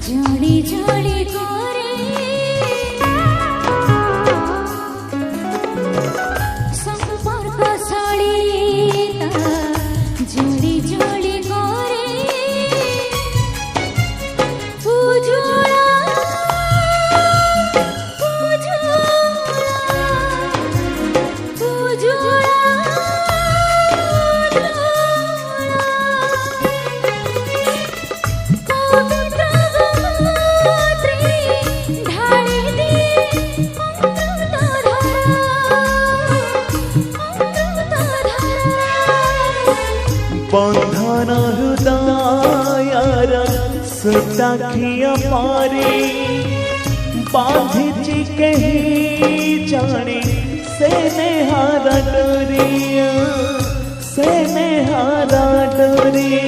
जली जली करे संपर्क सलिता जली जली करे उज्ज्वला बंधन हृदयर सुताखिया पारे बांधिची कही जाने से नेहार डोरिया।